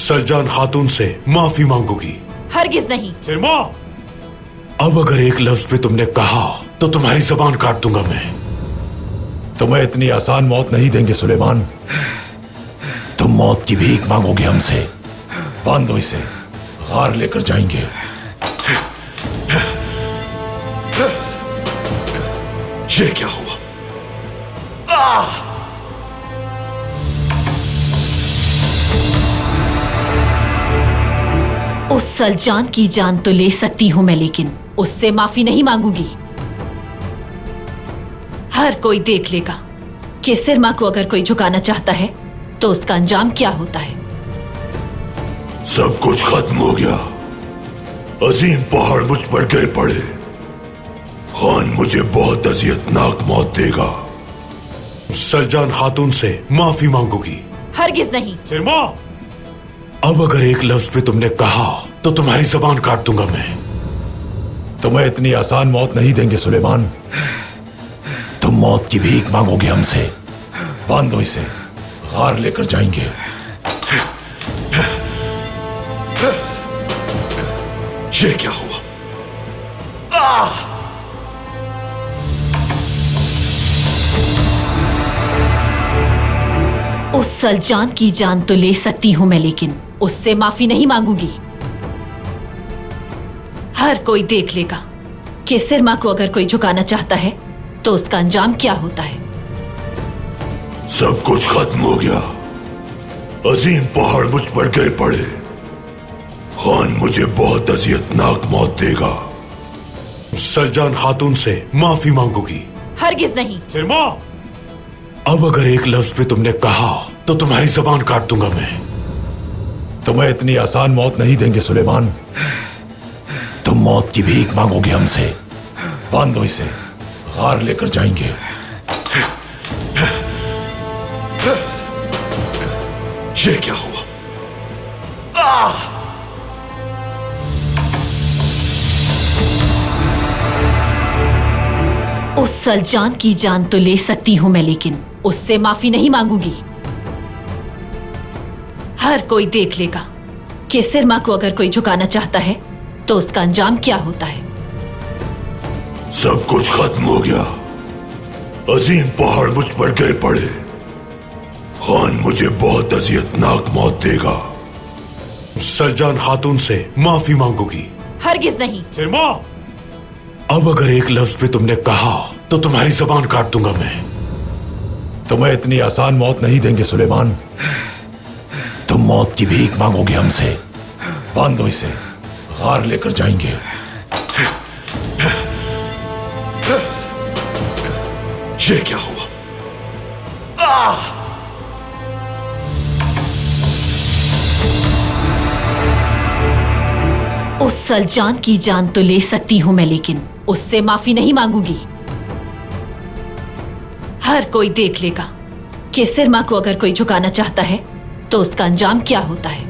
सलजान खातून से माफी मांगोगी? हरगिज नहीं। सिरमा, अब अगर एक लफ्ज पे तुमने कहा तो तुम्हारी जबान काट दूंगा मैं। तुम्हें इतनी आसान मौत नहीं देंगे सुलेमान। तुम मौत की भीख मांगोगे हमसे। बांधो इसे, हार लेकर जाएंगे। ये क्या हुआ? उस सलजान की जान तो ले सकती हूं मैं, लेकिन उससे माफी नहीं मांगूंगी। हर कोई देख लेगा कि सिरमा को अगर कोई झुकाना चाहता है तो उसका अंजाम क्या होता है। सब कुछ खत्म हो गया। अजीम पहाड़ मुझ पर गिर पड़े। खान मुझे बहुत अजियतनाक मौत देगा। सलजान खातून से माफी मांगोगी? हरगिज नहीं। सिरमा, अब अगर एक लफ्ज पे तुमने कहा तो तुम्हारी जबान काट दूंगा मैं। तुम्हें इतनी आसान मौत नहीं देंगे सुलेमान। तुम मौत की भीख मांगोगे हमसे। बांधो इसे, हार लेकर जाएंगे। ये क्या हुआ? उस सलजान की जान तो ले सकती हूं मैं, लेकिन उससे माफी नहीं मांगूंगी। हर कोई देख लेगा कि सिरमा को अगर कोई झुकाना चाहता है तो उसका अंजाम क्या होता है। सब कुछ खत्म हो गया। अजीम पहाड़ मुझ पर गिर पड़े। खान मुझे बहुत अजियतनाक मौत देगा। सलजान खातून से माफी मांगोगी? हरगिज नहीं। सिरमा, अब अगर एक लफ्ज पे तुमने कहा तो तुम्हारी जबान काट दूंगा मैं। तुम्हें इतनी आसान मौत नहीं देंगे सुलेमान। तुम मौत की भीख मांगोगे हमसे। बांधो इसे, हार लेकर जाएंगे। ये क्या हुआ? उस सलजान की जान तो ले सकती हूं मैं, लेकिन उससे माफी नहीं मांगूंगी। हर कोई देख लेगा कि सिरमा को अगर कोई झुकाना चाहता है तो उसका अंजाम क्या होता है। सब कुछ खत्म हो गया। अजीम पहाड़ मुझ पर गिर पड़े। खान मुझे बहुत अजियतनाक मौत देगा। सलजान खातून से माफी मांगोगी? हरगिज नहीं। सिरमा, अब अगर एक लफ्ज पे तुमने कहा तो तुम्हारी जबान काट दूंगा मैं। तुम्हें इतनी आसान मौत नहीं देंगे सुलेमान। तुम मौत की भीख मांगोगे हमसे। बांधो इसे, हार लेकर जाएंगे। ये क्या हुआ? उस सलजान की जान तो ले सकती हूं मैं, लेकिन उससे माफी नहीं मांगूंगी। हर कोई देख लेगा कि सिरमा को अगर कोई झुकाना चाहता है तो उसका अंजाम क्या होता है।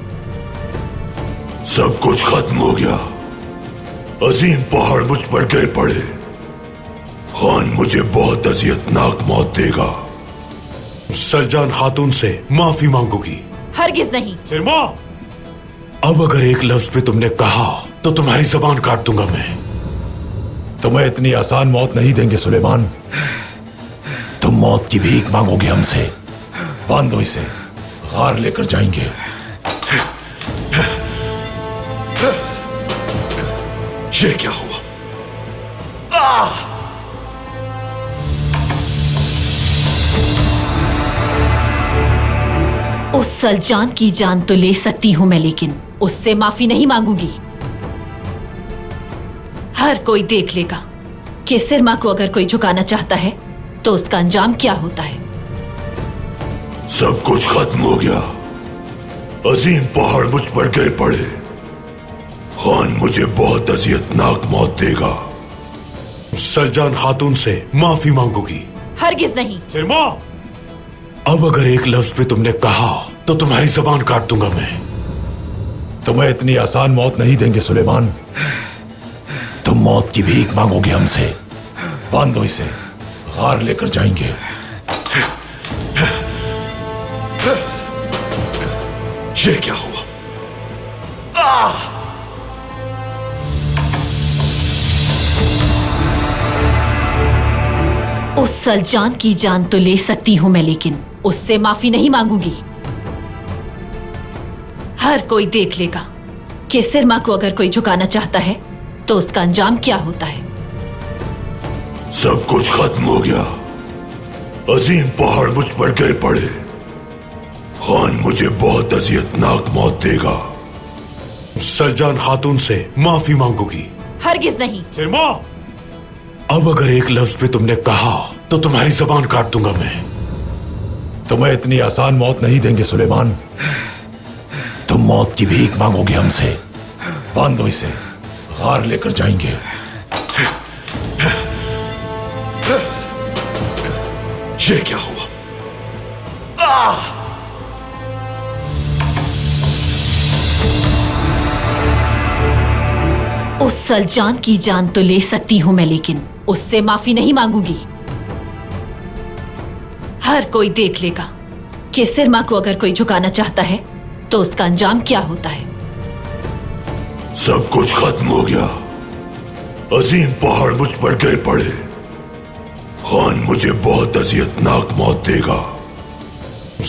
सब कुछ खत्म हो गया। अजीम पहाड़ मुझ पर गिर पड़े। खान मुझे बहुत अजियतनाक मौत देगा। सलजान खातून से माफी मांगोगी? हरगिज नहीं। सिरमा, अब अगर एक लफ्ज पे तुमने कहा तो तुम्हारी जबान काट दूंगा मैं। तुम्हें इतनी आसान मौत नहीं देंगे सुलेमान। तुम मौत की भीख मांगोगे हमसे। बांधो इसे, हार लेकर जाएंगे। ये क्या हुआ? उस सलजान की जान तो ले सकती हूं मैं, लेकिन उससे माफी नहीं मांगूंगी। हर कोई देख लेगा कि सिरमा को अगर कोई झुकाना चाहता है तो उसका अंजाम क्या होता है। सब कुछ खत्म हो गया। अजीम पहाड़ मुझ पर गिर पड़े। खान मुझे बहुत अजियतनाक मौत देगा। सलजान खातून से माफी मांगोगी? हरगिज नहीं। सिरमा, अब अगर एक लफ्ज पे तुमने कहा तो तुम्हारी जबान काट दूंगा मैं। तुम्हें इतनी आसान मौत नहीं देंगे सुलेमान। तुम मौत की भीख मांगोगे हमसे। बांधो इसे, हार लेकर जाएंगे। ये क्या हुआ? उस सलजान की जान तो ले सकती हूं मैं, लेकिन उससे माफी नहीं मांगूंगी। हर कोई देख लेगा कि सिरमा को अगर कोई झुकाना चाहता है तो उसका अंजाम क्या होता है। सब कुछ खत्म हो गया। अजीम पहाड़ मुझ पर गिर पड़े। खान मुझे बहुत अजियतनाक मौत देगा। सलजान खातून से माफी मांगूंगी। हरगिज नहीं। सिरमा, अब अगर एक लफ्ज पे तुमने कहा तो तुम्हारी जबान काट दूंगा मैं। तुम्हें इतनी आसान मौत नहीं देंगे सुलेमान। तुम मौत की भीख मांगोगे हमसे। बांधो इसे, हार लेकर जाएंगे। ये क्या हुआ? उस सलजान की जान तो ले सकती हूं मैं, लेकिन उससे माफी नहीं मांगूंगी। हर कोई देख लेगा कि सिरमा को अगर कोई झुकाना चाहता है तो उसका अंजाम क्या होता है। सब कुछ खत्म हो गया। अजीम पहाड़ मुझ पर गिर पड़े। खान मुझे बहुत अजियतनाक मौत देगा।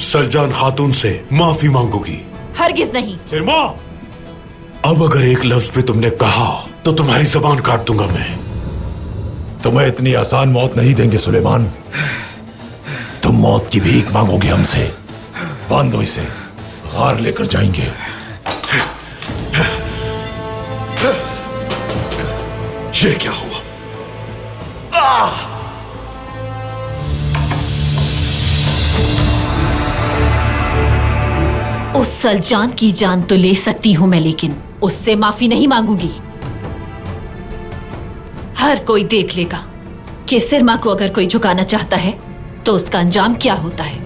सलजान खातून से माफी मांगूंगी। हरगिज नहीं। सिरमा, अब अगर एक लफ्ज पे तुमने कहा तो तुम्हारी जबान काट दूंगा मैं। तुम्हें इतनी आसान मौत नहीं देंगे सुलेमान। तुम मौत की भीख मांगोगे हमसे। बांधो इसे, हार लेकर जाएंगे। ये क्या हुआ? उस सलजान की जान तो ले सकती हूं मैं, लेकिन उससे माफी नहीं मांगूंगी। हर कोई देख लेगा कि सिरमा को अगर कोई झुकाना चाहता है तो उसका अंजाम क्या होता है।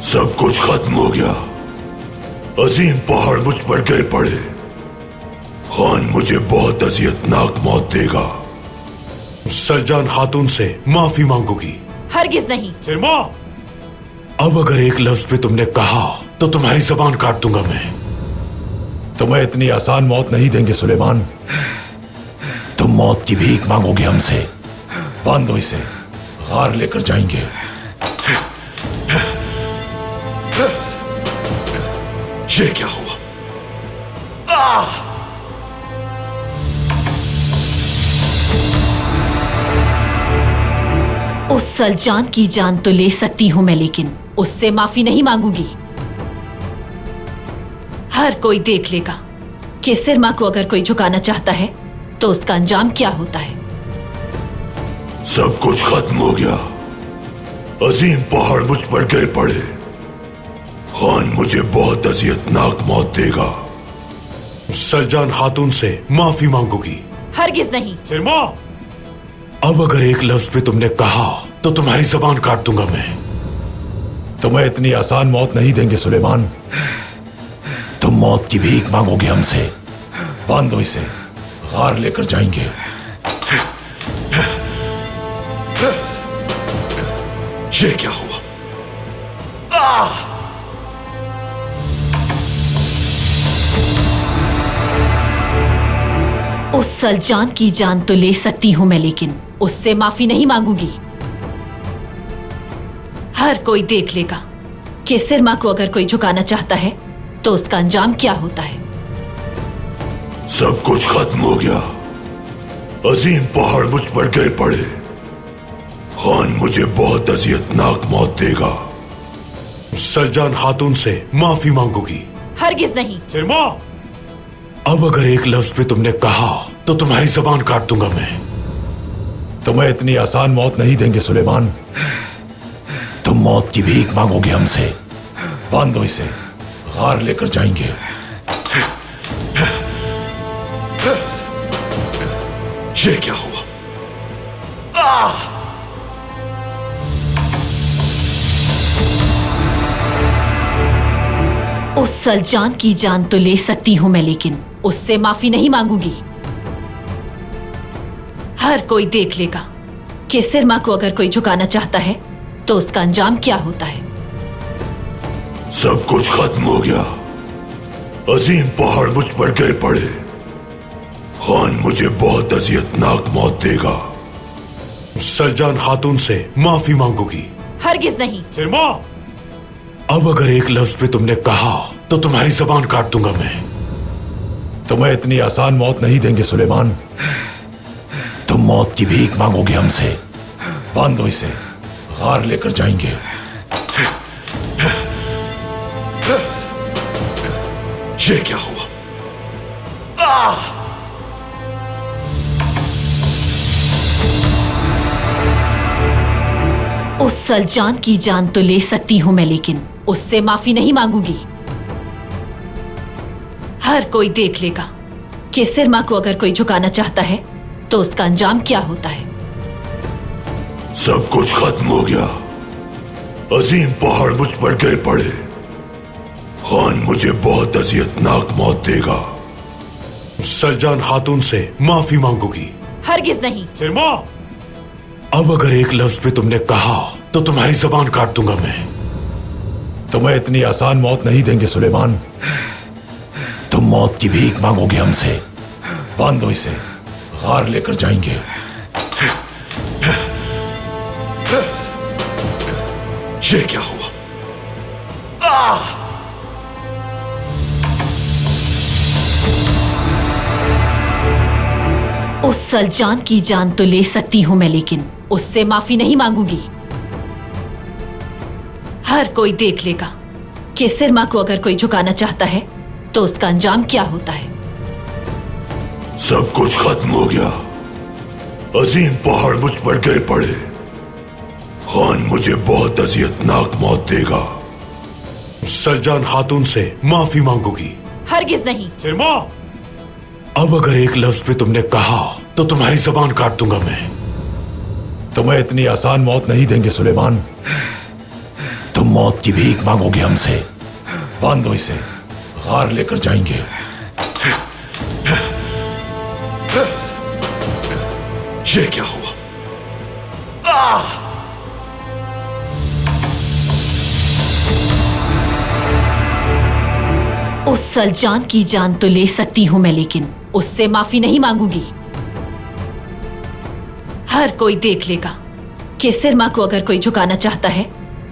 सब कुछ खत्म हो गया। अजीम पहाड़ मुझ पर गिर पड़े। खान मुझे बहुत अजियतनाक मौत देगा। सलजान खातून से माफी मांगूंगी। हरगिज नहीं। सिरमा, अब अगर एक लफ्ज पे तुमने कहा तो तुम्हारी जबान काट दूंगा मैं। तुम्हें इतनी आसान मौत नहीं देंगे सुलेमान। तुम मौत की भीख मांगोगे हमसे। बांधो इसे, हार लेकर जाएंगे। ये क्या हुआ? उस सलजान की जान तो ले सकती हूं मैं, लेकिन उससे माफी नहीं मांगूंगी। हर कोई देख लेगा कि सिरमा को अगर कोई झुकाना चाहता है तो उसका अंजाम क्या होता है। सब कुछ खत्म हो गया। अजीम पहाड़ मुझ पर गिर पड़े। खान मुझे बहुत अजियतनाक मौत देगा। सलजान खातून से माफी मांगूंगी। हरगिज नहीं। सिरमा, अब अगर एक लफ्ज पे तुमने कहा तो तुम्हारी जबान काट दूंगा मैं। तुम्हें इतनी आसान मौत नहीं देंगे सुलेमान। तुम मौत की भीख मांगोगे हमसे। बांधो इसे, हार लेकर जाएंगे। ये क्या हुआ? उस सलजान की जान तो ले सकती हूं मैं, लेकिन उससे माफी नहीं मांगूंगी। हर कोई देख लेगा कि सिरमा को अगर कोई झुकाना चाहता है तो उसका अंजाम क्या होता है। सब कुछ खत्म हो गया। अजीम पहाड़ मुझ पर गिर पड़े। खान मुझे बहुत अजियतनाक मौत देगा। सलजान खातून से माफी मांगूंगी। हरगिज नहीं। सिरमा, अब अगर एक लफ्ज पे तुमने कहा तो तुम्हारी जबान काट दूंगा मैं। तुम्हें इतनी आसान मौत नहीं देंगे सुलेमान। तुम मौत की भीख मांगोगे हमसे। बांधो इसे, हार लेकर जाएंगे। ये क्या हुआ? उस सलजान की जान तो ले सकती हूं मैं, लेकिन उससे माफी नहीं मांगूंगी। हर कोई देख लेगा कि सिरमा को अगर कोई झुकाना चाहता है तो उसका अंजाम क्या होता है। सब कुछ खत्म हो गया। अजीम पहाड़ मुझ पर गिर पड़े। खान मुझे बहुत अजियतनाक मौत देगा। सलजान खातून से माफी मांगोगी? हरगिज नहीं। सिरमा, अब अगर एक लफ्ज पे तुमने कहा तो तुम्हारी जबान काट दूंगा मैं। तुम्हें इतनी आसान मौत नहीं देंगे सुलेमान। तुम मौत की भीख मांगोगे हमसे। बांधो इसे, हार लेकर जाएंगे। ये क्या हुआ? उस सलजान की जान तो ले सकती हूं मैं, लेकिन उससे माफी नहीं मांगूंगी। हर कोई देख लेगा कि सिरमा को अगर कोई झुकाना चाहता है तो उसका अंजाम क्या होता है। सब कुछ खत्म हो गया। अजीम पहाड़ मुझ पर गिर पड़े। खान मुझे बहुत अजियतनाक मौत देगा। सलजान खातून से माफी मांगोगी? हरगिज नहीं। सिरमा, अब अगर एक लफ्ज पे तुमने कहा तो तुम्हारी जबान काट दूंगा मैं। तुम्हें इतनी आसान मौत नहीं देंगे सुलेमान। तुम मौत की भीख मांगोगे हमसे। बांधो इसे, हार लेकर जाएंगे। ये क्या हुआ? उस सलजान की जान तो ले सकती हूं मैं, लेकिन उससे माफी नहीं मांगूंगी। हर कोई देख लेगा कि सिरमा को अगर कोई झुकाना चाहता है तो उसका अंजाम क्या होता है। सब कुछ खत्म हो गया। अजीम पहाड़ मुझ पर गिर पड़े। खान मुझे बहुत अजियतनाक मौत देगा। सलजान खातून से माफी मांगोगी? हरगिज नहीं। सिरमा, अब अगर एक लफ्ज पे तुमने कहा तो तुम्हारी जबान काट दूंगा मैं। तुम्हें इतनी आसान मौत नहीं देंगे सुलेमान। तुम मौत की भीख मांगोगे हमसे। बांधो इसे, हार लेकर जाएंगे। ये क्या हुआ? उस सलजान की जान तो ले सकती हूं मैं, लेकिन उससे माफी नहीं मांगूंगी। हर कोई देख लेगा कि सिरमा को अगर कोई झुकाना चाहता है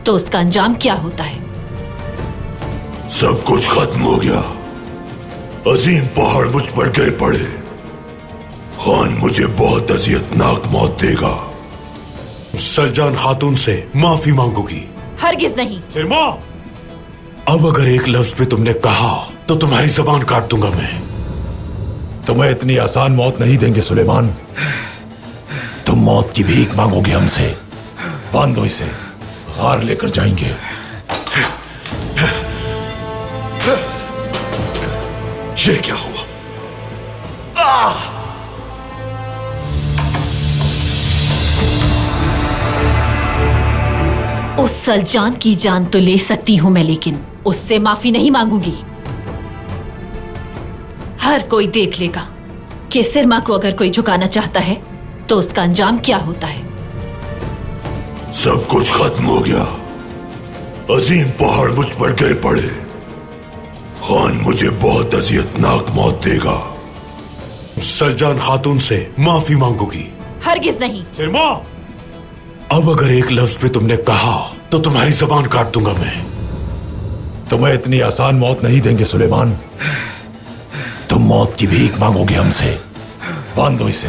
तो उसका अंजाम क्या होता है। सब कुछ खत्म हो गया। अजीम पहाड़ मुझ पर गिर पड़े। खान मुझे बहुत अजियतनाक मौत देगा। सलजान खातून से माफी मांगोगी? हरगिज नहीं। सिरमा, अब अगर एक लफ्ज पे तुमने कहा तो तुम्हारी जबान काट दूंगा मैं। तुम्हें इतनी आसान मौत नहीं देंगे सुलेमान। तुम मौत की भीख मांगोगे हमसे। बांधो इसे, हार लेकर जाएंगे। ये क्या हुआ? उस सलजान की जान तो ले सकती हूं मैं, लेकिन उससे माफी नहीं मांगूंगी। हर कोई देख लेगा कि सिरमा को अगर कोई झुकाना चाहता है तो उसका अंजाम क्या होता है। सब कुछ खत्म हो गया। अजीम पहाड़ मुझ पर गिर पड़े। खान मुझे बहुत अजियतनाक मौत देगा। सलजान खातून से माफी मांगोगी? हरगिज नहीं। सिरमा, अब अगर एक लफ्ज पे तुमने कहा तो तुम्हारी जबान काट दूंगा मैं। तुम्हें इतनी आसान मौत नहीं देंगे सुलेमान। तुम मौत की भीख मांगोगे हमसे। बांधो इसे,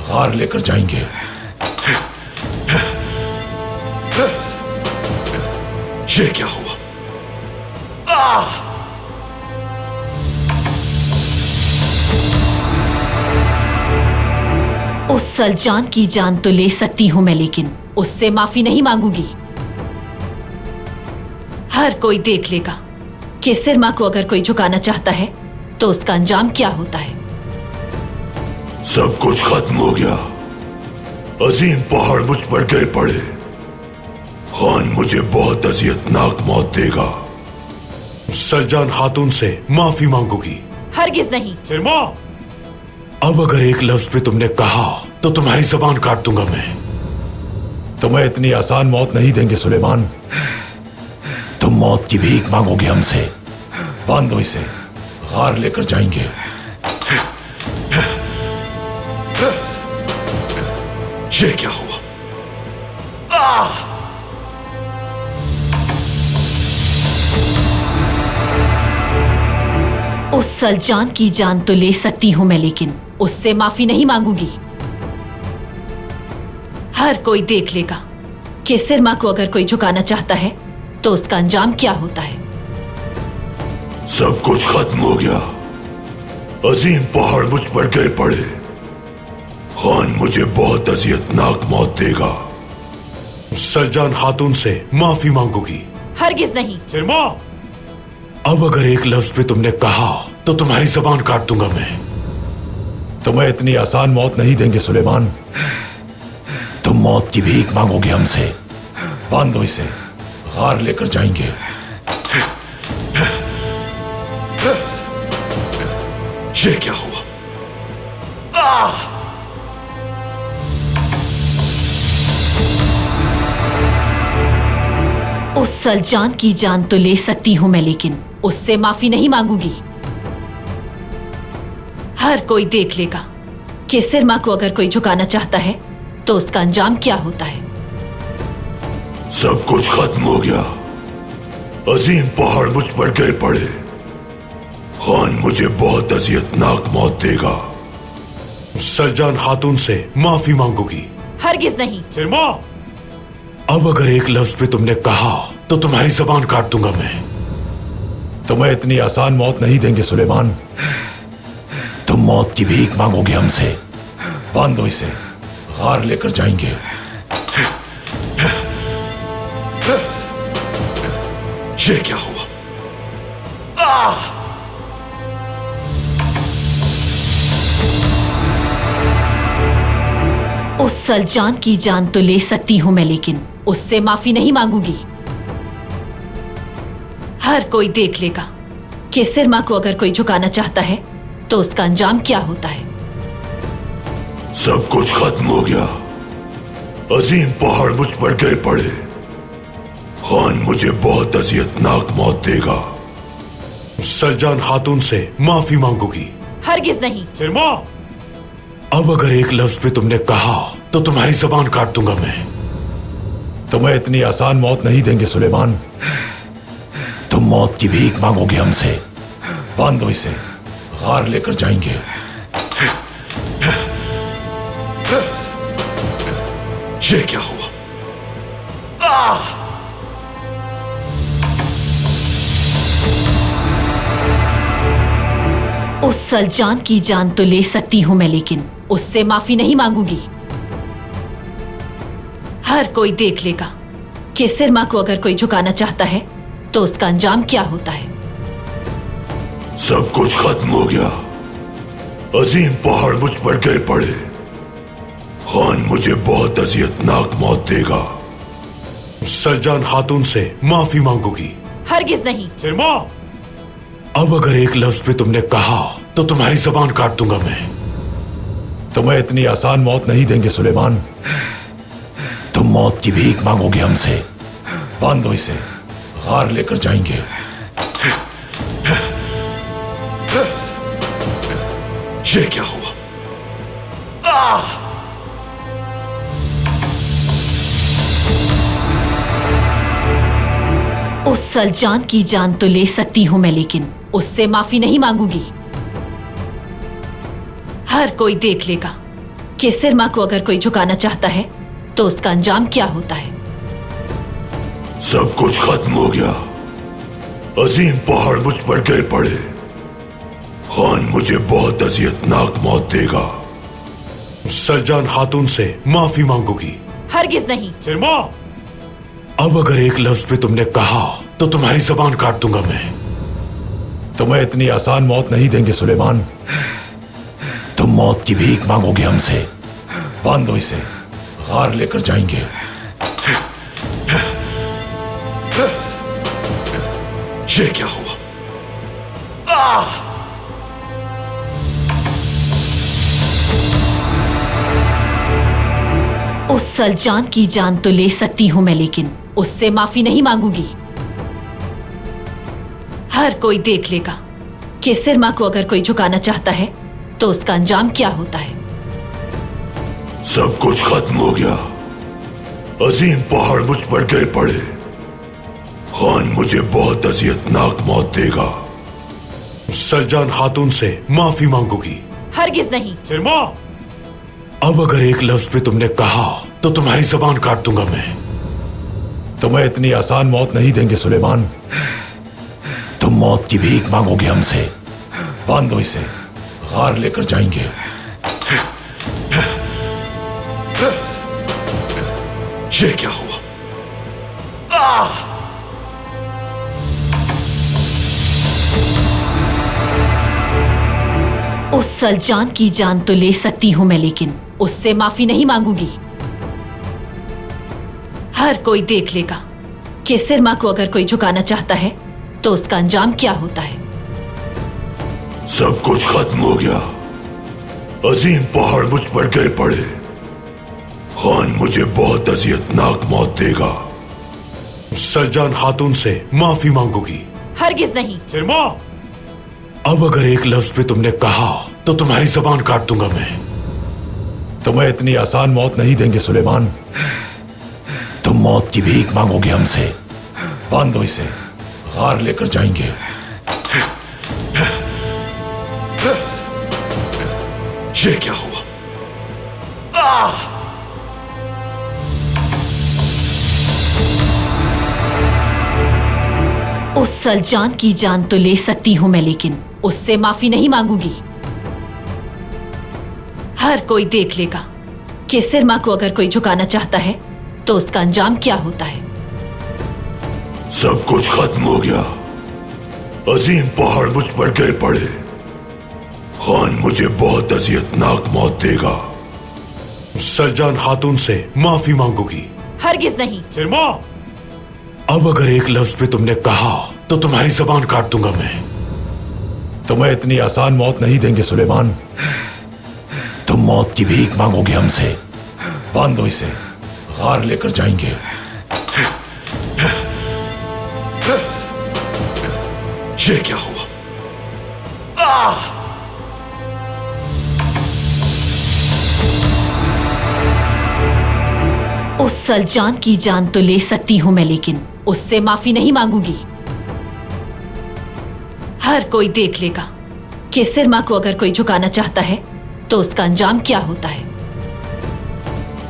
हार लेकर जाएंगे। ये क्या हुआ? उस सलजान की जान तो ले सकती हूं मैं, लेकिन उससे माफी नहीं मांगूंगी। हर कोई देख लेगा कि सिरमा को अगर कोई झुकाना चाहता है तो उसका अंजाम क्या होता है। सब कुछ खत्म हो गया। अजीम पहाड़ मुझ पर गिर पड़े। खान मुझे बहुत अजियतनाक मौत देगा। सलजान खातून से माफी मांगोगी? हरगिज नहीं। सिरमा, अब अगर एक लफ्ज पे तुमने कहा तो तुम्हारी जबान काट दूंगा मैं। तुम्हें इतनी आसान मौत नहीं देंगे सुलेमान। तुम मौत की भीख मांगोगे हमसे। बांधो इसे, हार लेकर जाएंगे। ये क्या हुआ? उस सलजान की जान तो ले सकती हूं मैं, लेकिन उससे माफी नहीं मांगूंगी। हर कोई देख लेगा कि सिरमा को अगर कोई झुकाना चाहता है तो उसका अंजाम क्या होता है। सब कुछ खत्म हो गया। अजीम पहाड़ मुझ पर गिर पड़े। खान मुझे बहुत अजियतनाक मौत देगा। सलजान खातून से माफी मांगूंगी। हरगिज नहीं। सिरमा, अब अगर एक लफ्ज पे तुमने कहा तो तुम्हारी जबान काट दूंगा मैं। तुम्हें इतनी आसान मौत नहीं देंगे सुलेमान। तुम मौत की भीख मांगोगे हमसे। बांधो इसे, हार लेकर जाएंगे। ये क्या हुआ? उस सलजान की जान तो ले सकती हूं मैं, लेकिन उससे माफी नहीं मांगूंगी। हर कोई देख लेगा कि सिरमा को अगर कोई झुकाना चाहता है तो उसका अंजाम क्या होता है। सब कुछ खत्म हो गया। अजीम पहाड़ मुझ पर गिर पड़े। खान मुझे बहुत अजियतनाक मौत देगा। सलजान खातून से माफी मांगूंगी। हरगिज नहीं। सिरमा, अब अगर एक लफ्ज पे तुमने कहा तो तुम्हारी जबान काट दूंगा मैं। तुम्हें इतनी आसान मौत नहीं देंगे सुलेमान। तुम मौत की भीख मांगोगे हमसे। बांधो इसे, हार लेकर जाएंगे। ये क्या हुआ? उस सलजान की जान तो ले सकती हूं मैं, लेकिन उससे माफी नहीं मांगूंगी। हर कोई देख लेगा कि सिरमा को अगर कोई झुकाना चाहता है तो उसका अंजाम क्या होता है। सब कुछ खत्म हो गया। अजीम पहाड़ मुझ पर गिर पड़े। खान मुझे बहुत अजियतनाक मौत देगा। सलजान खातून से माफी मांगूंगी। हरगिज नहीं। सिरमा, अब अगर एक लफ्ज पे तुमने कहा तो तुम्हारी जबान काट दूंगा मैं। तुम्हें इतनी आसान मौत नहीं देंगे सुलेमान। तुम मौत की भीख मांगोगे हमसे। बांधो इसे, हार लेकर जाएंगे। ये क्या हुआ? उस सलजान की जान तो ले सकती हूं मैं, लेकिन उससे माफी नहीं मांगूंगी। हर कोई देख लेगा कि सिरमा को अगर कोई झुकाना चाहता है तो उसका अंजाम क्या होता है। सब कुछ खत्म हो गया। अजीम पहाड़ मुझ पर गिर पड़े। खान मुझे बहुत अजियतनाक मौत देगा। सलजान खातून से माफी मांगूंगी। हरगिज नहीं। सिरमा, अब अगर एक लफ्ज पे तुमने कहा तो तुम्हारी जबान काट दूंगा मैं। तुम्हें इतनी आसान मौत नहीं देंगे सुलेमान। तुम मौत की भीख मांगोगे हमसे। बांधो इसे, हार लेकर जाएंगे। ये क्या हुआ? उस सलजान की जान तो ले सकती हूं मैं, लेकिन उससे माफी नहीं मांगूंगी। हर कोई देख लेगा कि सिरमा को अगर कोई झुकाना चाहता है तो उसका अंजाम क्या होता है। सब कुछ खत्म हो गया। अजीम पहाड़ मुझ पर गिर पड़े। खान मुझे बहुत अजियतनाक मौत देगा। सलजान खातून से माफी मांगूंगी। हरगिज नहीं। सिरमा, अब अगर एक लफ्ज पे तुमने कहा तो तुम्हारी जबान काट दूंगा मैं। तुम्हें इतनी आसान मौत नहीं देंगे सुलेमान। तुम मौत की भीख मांगोगे हमसे। बांधो इसे, हार लेकर जाएंगे। ये क्या हुआ? उस सलजान की जान तो ले सकती हूं मैं, लेकिन उससे माफी नहीं मांगूंगी। हर कोई देख लेगा कि सिरमा को अगर कोई झुकाना चाहता है तो उसका अंजाम क्या होता है। सब कुछ खत्म हो गया। अजीम पहाड़ मुझ पर गिर पड़े, खान मुझे बहुत अजियतनाक मौत देगा। सलजान खातून से माफी मांगूंगी। हरगिज नहीं। सिरमा, अब अगर एक लफ्ज पे तुमने कहा तो तुम्हारी जबान काट दूंगा मैं। तुम्हें इतनी आसान मौत नहीं देंगे सुलेमान। तुम मौत की भीख मांगोगे हमसे। बांधो इसे, गार लेकर जाएंगे। ये क्या हुआ? उस सलजान की जान तो ले सकती हूं मैं, लेकिन उससे माफी नहीं मांगूंगी। हर कोई देख लेगा कि सिरमा को अगर कोई झुकाना चाहता है तो उसका अंजाम क्या होता है। सब कुछ खत्म हो गया। अजीम पहाड़ मुझ पर गिर पड़े, खान मुझे बहुत अजियतनाक मौत देगा। सलजान खातून से माफी मांगूंगी। हरगिज नहीं। सिरमा, अब अगर एक लफ्ज पे तुमने कहा तो तुम्हारी जबान काट दूंगा मैं। तुम्हें इतनी आसान मौत नहीं देंगे सुलेमान। तुम मौत की भीख मांगोगे हमसे। बांधो इसे, गार लेकर जाएंगे। ये क्या हुआ? उस सलजान की जान तो ले सकती हूं मैं, लेकिन उससे माफी नहीं मांगूंगी। हर कोई देख लेगा कि सिरमा को अगर कोई झुकाना चाहता है तो उसका अंजाम क्या होता है। सब कुछ खत्म हो गया। अजीम पहाड़ मुझ पर गिर पड़े, खान मुझे बहुत अजियतनाक मौत देगा। सलजान खातून से माफी मांगूंगी। हरगिज नहीं। सिरमा, अब अगर एक लफ्ज पे तुमने कहा तो तुम्हारी जबान काट दूंगा मैं। तुम्हें इतनी आसान मौत नहीं देंगे सुलेमान। तुम मौत की भीख मांगोगे हमसे। बांधो इसे, गार लेकर जाएंगे। ये क्या हुआ? उस सलजान की जान तो ले सकती हूं मैं, लेकिन उससे माफी नहीं मांगूंगी। हर कोई देख लेगा कि सिरमा को अगर कोई झुकाना चाहता है तो उसका अंजाम क्या होता है।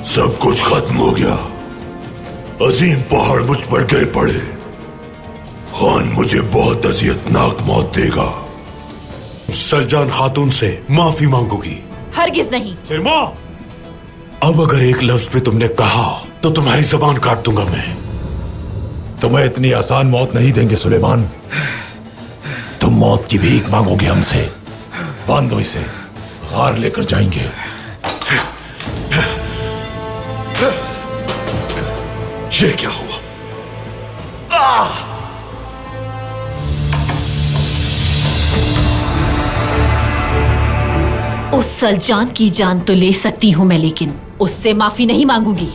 सब कुछ खत्म हो गया। अजीम पहाड़ मुझ पर गिर पड़े, खान मुझे बहुत अजियतनाक मौत देगा। सलजान खातून से माफी मांगूंगी। हरगिज नहीं। सिरमा, अब अगर एक लफ्ज पे तुमने कहा तो तुम्हारी जबान काट दूंगा मैं। तुम्हें इतनी आसान मौत नहीं देंगे सुलेमान। तुम मौत की भीख मांगोगे हमसे। बांधो इसे, गार लेकर जाएंगे। ये क्या हुआ? उस सलजान की जान तो ले सकती हूं मैं, लेकिन उससे माफी नहीं मांगूंगी।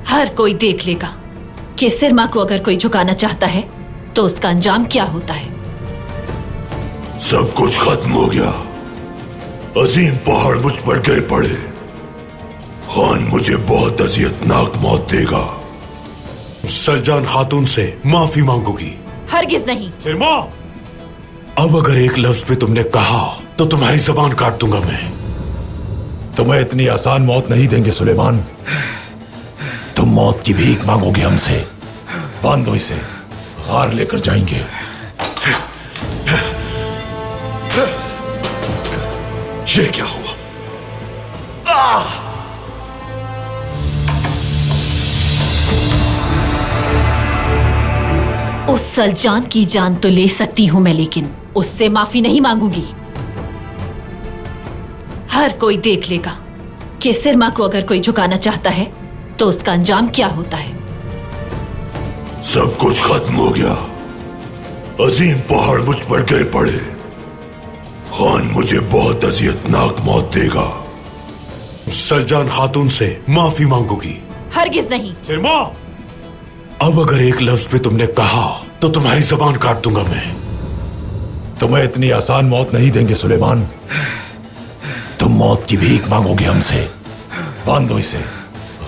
हर कोई देख लेगा कि सिरमा को अगर कोई झुकाना चाहता है तो उसका अंजाम क्या होता है। सब कुछ खत्म हो गया। अजीम पहाड़ मुझ पर गिर पड़े, खान मुझे बहुत अजियतनाक मौत देगा। सलजान खातून से माफी मांगूंगी। हरगिज नहीं। सिरमा, अब अगर एक लफ्ज पे तुमने कहा तो तुम्हारी जबान काट दूंगा मैं। तुम्हें इतनी आसान मौत नहीं देंगे सुलेमान। तुम मौत की भीख मांगोगे हमसे। बांधो इसे, गार लेकर जाएंगे। ये क्या हुआ? उस सलजान की जान तो ले सकती हूं मैं, लेकिन उससे माफी नहीं मांगूंगी। हर कोई देख लेगा कि सिरमा को अगर कोई झुकाना चाहता है तो उसका अंजाम क्या होता है। सब कुछ खत्म हो गया। अजीम पहाड़ मुझ पर गिर पड़े, खान मुझे बहुत अजियतनाक मौत देगा। सलजान खातून से माफी मांगूंगी। हरगिज नहीं। सिरमा, अब अगर एक लफ्ज पे तुमने कहा तो तुम्हारी जबान काट दूंगा मैं। तुम्हें इतनी आसान मौत नहीं देंगे सुलेमान। तुम मौत की भीख मांगोगे हमसे। बांधो इसे,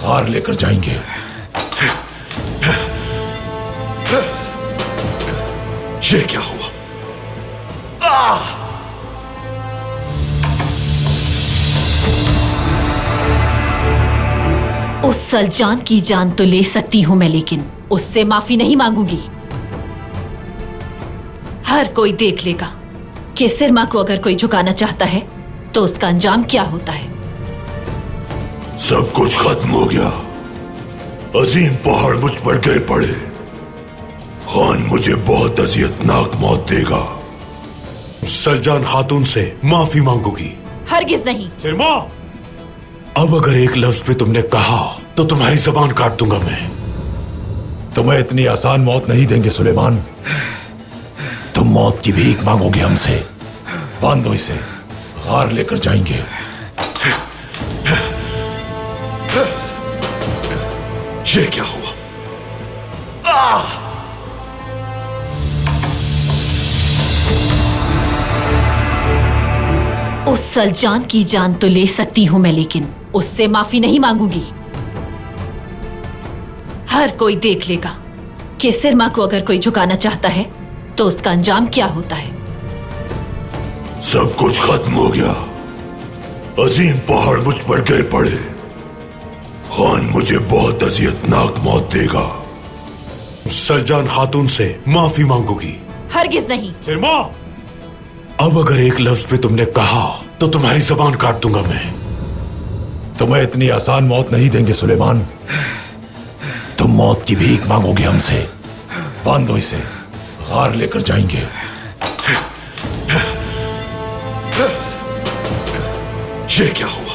हार लेकर जाएंगे। ये क्या हुआ? उस सलजान की जान तो ले सकती हूं मैं, लेकिन उससे माफी नहीं मांगूंगी। हर कोई देख लेगा कि सिरमा को अगर कोई झुकाना चाहता है तो उसका अंजाम क्या होता है। सब कुछ खत्म हो गया। अजीम पहाड़ मुझ पर गिर पड़े। खान मुझे बहुत अजियतनाक मौत देगा। सलजान खातून से माफी मांगूंगी। हरगिज नहीं। सिरमा, अब अगर एक लफ्ज पे तुमने कहा तो तुम्हारी जबान काट दूंगा मैं। तुम्हें इतनी आसान मौत नहीं देंगे सुलेमान। तुम मौत की भीख मांगोगे हमसे। बांधो इसे, हार लेकर जाएंगे। ये क्या हुआ? उस सलजान की जान तो ले सकती हूं मैं, लेकिन उससे माफी नहीं मांगूंगी। हर कोई देख लेगा कि सिरमा को अगर कोई झुकाना चाहता है तो उसका अंजाम क्या होता है। सब कुछ खत्म हो गया। अजीम पहाड़ मुझ पर गिर पड़े। खान मुझे बहुत अजियतनाक मौत देगा। सलजान खातून से माफी मांगूंगी। हरगिज नहीं। सिरमा, अब अगर एक लफ्ज पे तुमने कहा तो तुम्हारी जबान काट दूंगा मैं। तुम्हें इतनी आसान मौत नहीं देंगे सुलेमान। तुम मौत की भीख मांगोगे हमसे। बांधो इसे, हार लेकर जाएंगे। ये क्या हुआ?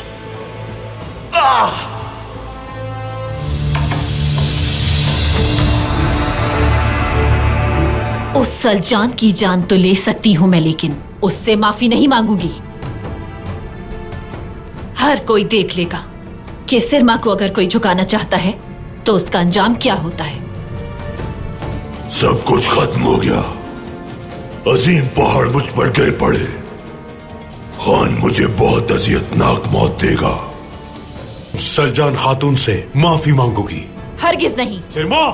उस सलजान की जान तो ले सकती हूं मैं, लेकिन उससे माफी नहीं मांगूंगी। हर कोई देख लेगा कि सिरमा को अगर कोई झुकाना चाहता है तो उसका अंजाम क्या होता है। सब कुछ खत्म हो गया। अजीम पहाड़ मुझ पर गिर पड़े। खान मुझे बहुत अजियतनाक मौत देगा। सलजान खातून से माफी मांगूंगी। हरगिज नहीं। सिरमा,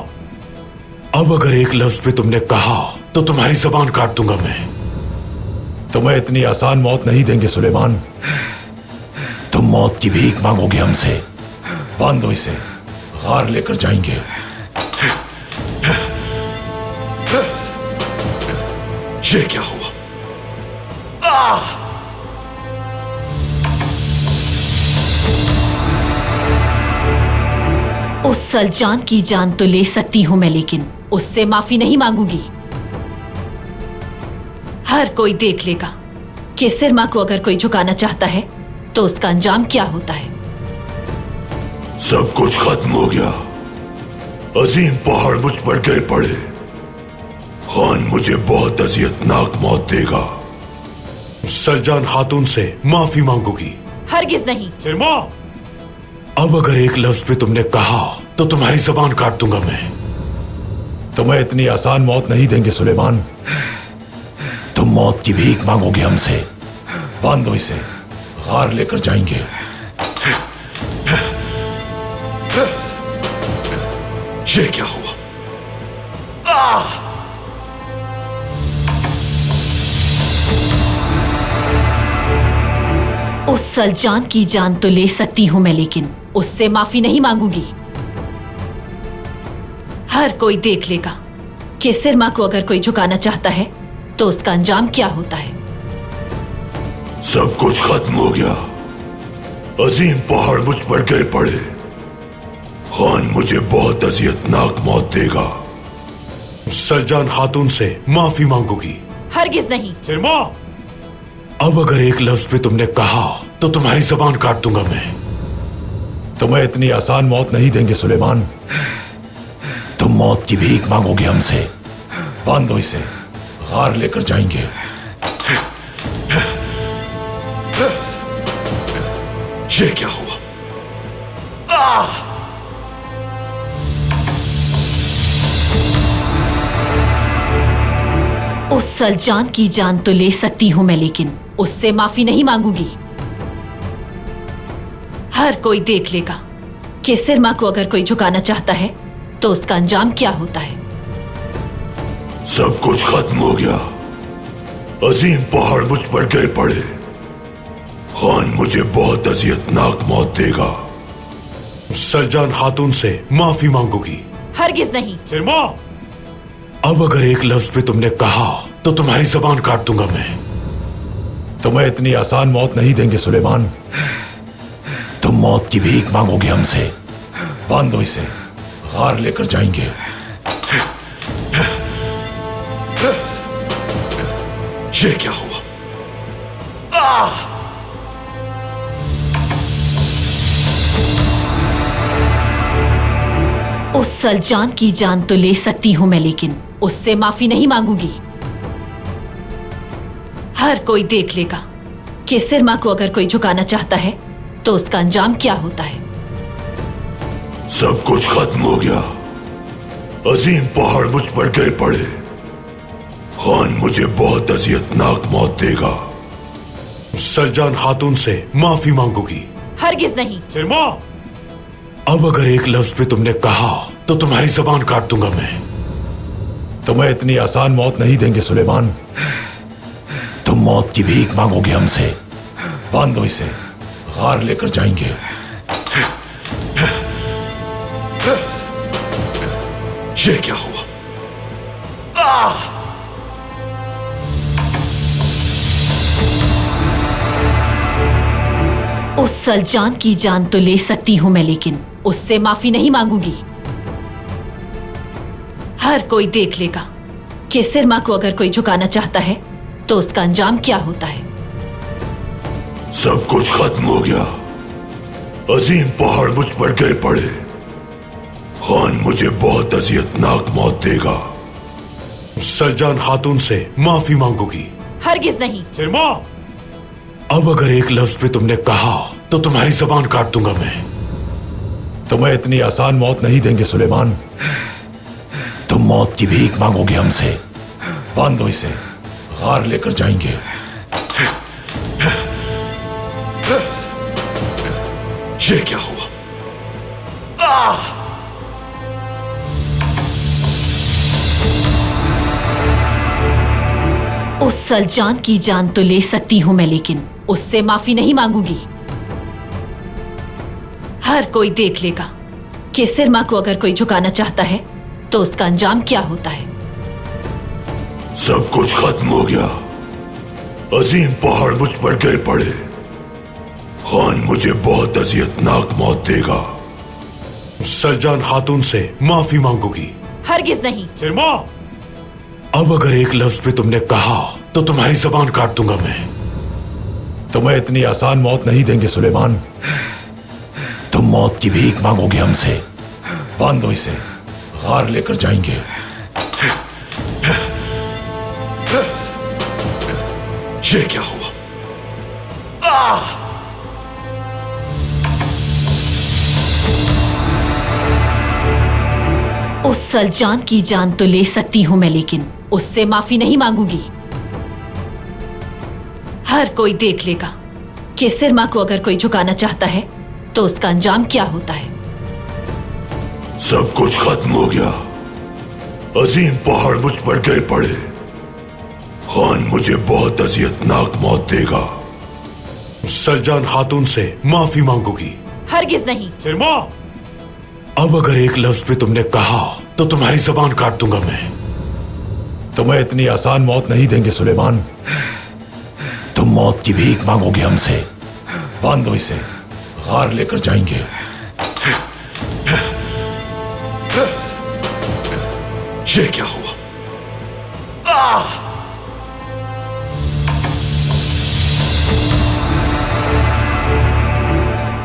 अब अगर एक लफ्ज पे तुमने कहा तो तुम्हारी जबान काट दूंगा मैं। तुम्हें इतनी आसान मौत नहीं देंगे सुलेमान। तुम मौत की भीख मांगोगे हमसे। बांधो इसे, हार लेकर जाएंगे। ये क्या हुआ? उस सलजान की जान तो ले सकती हूं मैं, लेकिन उससे माफी नहीं मांगूंगी। हर कोई देख लेगा कि सिरमा को अगर कोई झुकाना चाहता है तो उसका अंजाम क्या होता है। सब कुछ खत्म हो गया। अजीम पहाड़ मुझ पर गिर पड़े। खान मुझे बहुत अजियतनाक मौत देगा। सलजान खातून से माफी मांगूंगी। हरगिज नहीं। सिरमा, अब अगर एक लफ्ज पे तुमने कहा तो तुम्हारी जबान काट दूंगा मैं। तुम्हें इतनी आसान मौत नहीं देंगे सुलेमान। तुम मौत की भीख मांगोगे हमसे। बांधो इसे, हार लेकर जाएंगे। ये क्या हुआ? उस सलजान की जान तो ले सकती हूं मैं, लेकिन उससे माफी नहीं मांगूंगी। हर कोई देख लेगा कि सिरमा को अगर कोई झुकाना चाहता है तो उसका अंजाम क्या होता है। सब कुछ खत्म हो गया। अजीम पहाड़ मुझ पर गिर पड़े। खान मुझे बहुत अजियतनाक मौत देगा। सलजान खातून से माफी मांगूंगी। हरगिज नहीं। सिरमा, अब अगर एक लफ्ज पे तुमने कहा तो तुम्हारी जबान काट दूंगा मैं। तुम्हें इतनी आसान मौत नहीं देंगे सुलेमान। तुम मौत की भीख मांगोगे हमसे। बांधो इसे, हार लेकर जाएंगे। ये क्या हुआ? उस सलजान की जान तो ले सकती हूं मैं, लेकिन उससे माफी नहीं मांगूंगी। हर कोई देख लेगा केसर माँ को अगर कोई झुकाना चाहता है तो उसका अंजाम क्या होता है? सब कुछ खत्म हो गया। अजीम पहाड़ मुझ पर गिर पड़े। खान मुझे बहुत अजियतनाक मौत देगा। सरजान खातून से माफी मांगोगी? हरगिज नहीं। सिरमा, अब अगर एक लफ्ज पे तुमने कहा तो तुम्हारी जबान काट दूंगा मैं। तुम्हें इतनी आसान मौत नहीं देंगे सुलेमान। तुम मौत की भीख मांगोगे हमसे। बांधो इसे, हार लेकर जाएंगे। ये क्या हुआ? उस सलजान की जान तो ले सकती हूं मैं, लेकिन उससे माफी नहीं मांगूंगी। हर कोई देख लेगा। केसर माँ को अगर कोई झुकाना चाहता है तो उसका अंजाम क्या होता है? सब कुछ खत्म हो गया। अजीम पहाड़ मुझ पर गिर पड़े। खान मुझे बहुत अजियतनाक मौत देगा। सरजान खातून से माफी मांगोगी? हरगिज नहीं। सिरमा, अब अगर एक लफ्ज पे तुमने कहा तो तुम्हारी जबान काट दूंगा मैं। तुम्हें इतनी आसान मौत नहीं देंगे सुलेमान। तुम मौत की भीख मांगोगे हमसे। बांधो इसे, हार लेकर जाएंगे। ये क्या हुआ? उस सलजान की जान तो ले सकती हूं मैं, लेकिन उससे माफी नहीं मांगूंगी। हर कोई देख लेगा। केसर माँ को अगर कोई झुकाना चाहता है तो उसका अंजाम क्या होता है? सब कुछ खत्म हो गया। अजीम पहाड़ मुझ पर गिर पड़े। खान मुझे बहुत अजियतनाक मौत देगा। सरजान खातून से माफी मांगोगी? हरगिज नहीं। सिरमा, अब अगर एक लफ्ज पे तुमने कहा तो तुम्हारी जबान काट दूंगा मैं। तुम्हें इतनी आसान मौत नहीं देंगे सुलेमान। तुम मौत की भीख मांगोगे हमसे। बांधो इसे, हार लेकर जाएंगे। ये क्या हुआ? उस सलजान की जान तो ले सकती हूं मैं, लेकिन उससे माफी नहीं मांगूंगी। हर कोई देख लेगा। केसर माँ को अगर कोई झुकाना चाहता है तो उसका अंजाम क्या होता है? सब कुछ खत्म हो गया। अजीम पहाड़ मुझ पर गिर पड़े। खान मुझे बहुत अजियतनाक मौत देगा। सरजान खातून से माफी मांगोगी? हरगिज नहीं। सिरमा, अब अगर एक लफ्ज पे तुमने कहा तो तुम्हारी जबान काट दूंगा मैं। तुम्हें इतनी आसान मौत नहीं देंगे सुलेमान। तुम मौत की भीख मांगोगे हमसे। बांधो इसे, हार लेकर जाएंगे। ये क्या हुआ? उस सलजान की जान तो ले सकती हूं मैं, लेकिन उससे माफी नहीं मांगूंगी। हर कोई देख लेगा। केसर माँ को अगर कोई झुकाना चाहता है तो उसका अंजाम क्या होता है? सब कुछ खत्म हो गया। अजीम पहाड़ मुझ पर गिर पड़े। खान मुझे बहुत अजियतनाक मौत देगा। सरजान खातून से माफी मांगोगी? हरगिज नहीं। सिरमा, अब अगर एक लफ्ज पे तुमने कहा तो तुम्हारी जबान काट दूंगा मैं। तुम्हें इतनी आसान मौत नहीं देंगे सुलेमान। तुम मौत की भीख मांगोगे हमसे। बांधो इसे, हार लेकर जाएंगे। ये क्या हुआ?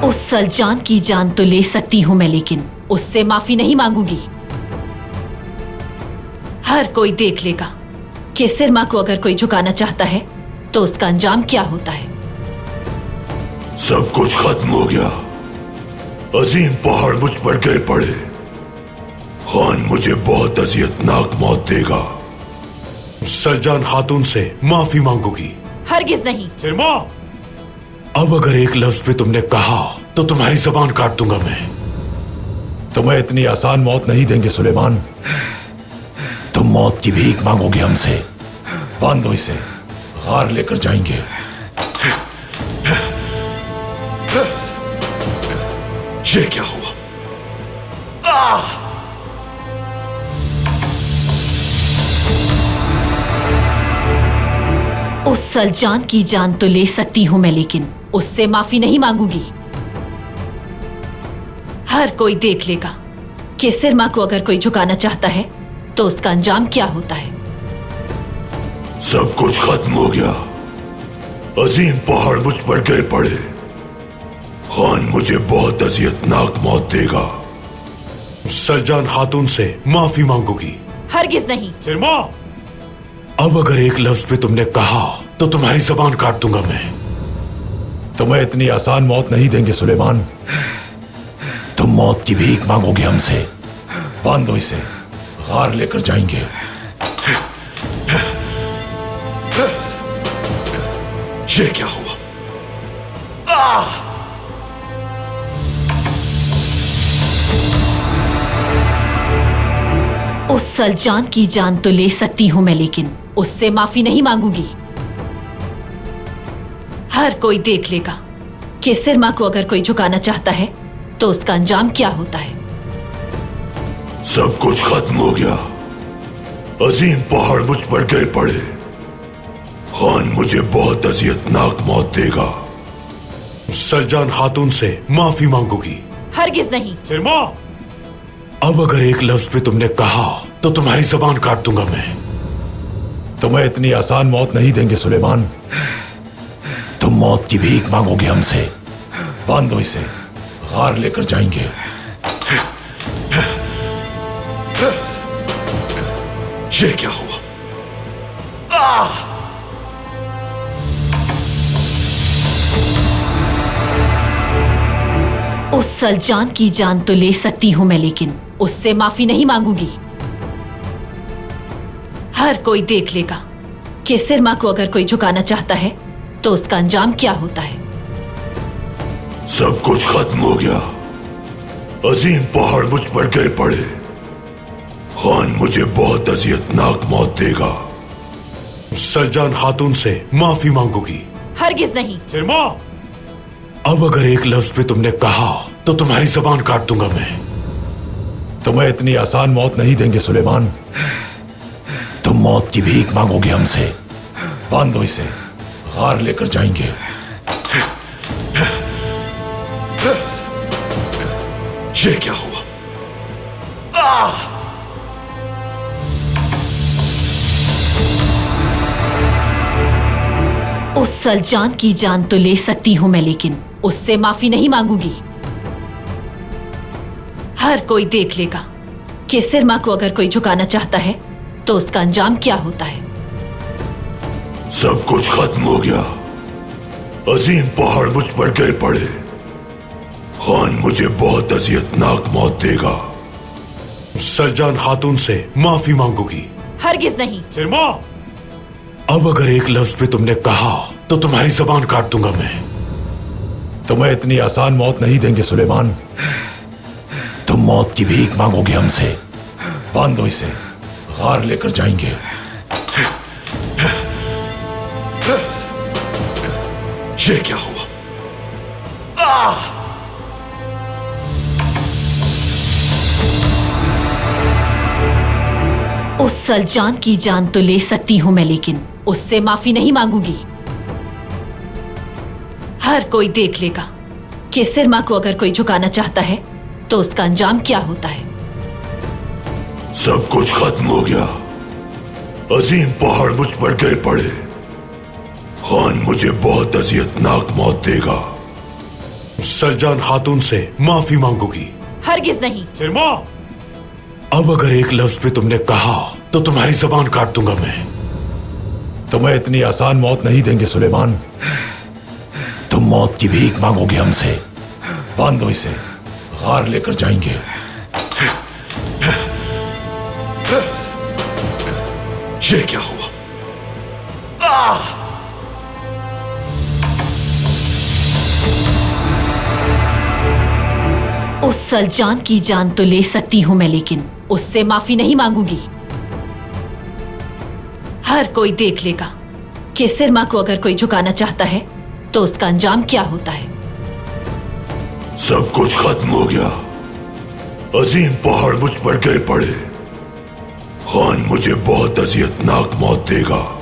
उस सलजान की जान तो ले सकती हूं मैं, लेकिन उससे माफी नहीं मांगूंगी। हर कोई देख लेगा। केसर माँ को अगर कोई झुकाना चाहता है तो उसका अंजाम क्या होता है? सब कुछ खत्म हो गया। अजीम पहाड़ मुझ पर गिर पड़े। खान मुझे बहुत अजियतनाक मौत देगा। सरजान खातून से माफी मांगोगी? हरगिज नहीं। सिरमा, अब अगर एक लफ्ज पे तुमने कहा तो तुम्हारी जबान काट दूंगा मैं। तुम्हें इतनी आसान मौत नहीं देंगे सुलेमान। तुम मौत की भीख मांगोगे हमसे। बांधो इसे, हार लेकर जाएंगे। ये क्या हुआ? उस सलजान की जान तो ले सकती हूं मैं, लेकिन उससे माफी नहीं मांगूंगी। हर कोई देख लेगा कि सिरमा को अगर कोई झुकाना चाहता है तो उसका अंजाम क्या होता है। सब कुछ खत्म हो गया। अजीम पहाड़ मुझ पर गिर पड़े। खान मुझे बहुत अजियतनाक मौत देगा। सलजान खातून से माफी मांगोगी? हरगिज नहीं। सिरमा, अब अगर एक लफ्ज पे तुमने कहा तो तुम्हारी जबान काट दूंगा मैं। तुम्हें इतनी आसान मौत नहीं देंगे सुलेमान। तुम मौत की भीख मांगोगे हमसे। बांधो इसे, हार लेकर जाएंगे। ये क्या हुआ? उस सलजान की जान तो ले सकती हूं मैं, लेकिन उससे माफी नहीं मांगूंगी। हर कोई देख लेगा कि सिरमा को अगर कोई झुकाना चाहता है तो उसका अंजाम क्या होता है। सब कुछ खत्म हो गया। अजीम पहाड़ मुझ पर गिर पड़े। खान मुझे बहुत अजियतनाक मौत देगा। सलजान खातून से माफी मांगोगी? हरगिज नहीं। सिरमा, अब अगर एक लफ्ज पे तुमने कहा तो तुम्हारी जबान काट दूंगा मैं। तुम्हें इतनी आसान मौत नहीं देंगे सुलेमान। तुम मौत की भीख मांगोगे हमसे। बांधो इसे, हार लेकर जाएंगे। ये क्या हुआ? उस सलजान की जान तो ले सकती हूं मैं, लेकिन उससे माफी नहीं मांगूंगी। हर कोई देख लेगा कि सिरमा को अगर कोई झुकाना चाहता है तो उसका अंजाम क्या होता है। सब कुछ खत्म हो गया। अजीम पहाड़ मुझ पर गिर पड़े। खान मुझे बहुत अजियतनाक मौत देगा। सलजान खातून से माफी मांगोगी? हरगिज नहीं। सिरमा, अब अगर एक लफ्ज पे तुमने कहा तो तुम्हारी जबान काट दूंगा मैं। तुम्हें इतनी आसान मौत नहीं देंगे सुलेमान। तुम मौत की भीख मांगोगे हमसे। बांधो इसे, हार लेकर जाएंगे। ये क्या हुआ? उस सलजान की जान तो ले सकती हूं मैं, लेकिन उससे माफी नहीं मांगूंगी। हर कोई देख लेगा कि सिरमा को अगर कोई झुकाना चाहता है तो उसका अंजाम क्या होता है। सब कुछ खत्म हो गया। अजीम पहाड़ मुझ पर गिर पड़े। खान मुझे बहुत अजियतनाक मौत देगा। सलजान खातून से माफी मांगोगी? हरगिज नहीं। सिरमा, अब अगर एक लफ्ज पे तुमने कहा तो तुम्हारी जबान काट दूंगा मैं। तुम्हें इतनी आसान मौत नहीं देंगे सुलेमान। तुम मौत की भीख मांगोगे हमसे। बांधो इसे, हार लेकर जाएंगे। ये क्या हुआ? उस सलजान की जान तो ले सकती हूं मैं, लेकिन उससे माफी नहीं मांगूंगी। हर कोई देख लेगा कि सिरमा को अगर कोई झुकाना चाहता है तो उसका अंजाम क्या होता है। सब कुछ खत्म हो गया। अजीम पहाड़ मुझ पर गिर पड़े। खान मुझे बहुत अजियतनाक मौत देगा। सलजान खातून से माफी मांगोगी? हरगिज नहीं। सिरमा, अब अगर एक लफ्ज पे तुमने कहा तो तुम्हारी जबान काट दूंगा मैं। तुम्हें इतनी आसान मौत नहीं देंगे सुलेमान। तुम मौत की भीख मांगोगे हमसे। बांधो इसे, हार लेकर जाएंगे। ये क्या हुआ? उस सलजान की जान तो ले सकती हूं मैं, लेकिन उससे माफी नहीं मांगूंगी। हर कोई देख लेगा कि सिरमा को अगर कोई झुकाना चाहता है तो उसका अंजाम क्या होता है। सब कुछ खत्म हो गया। अजीम पहाड़ मुझ पर गिर पड़े। खान मुझे बहुत अजियतनाक मौत देगा।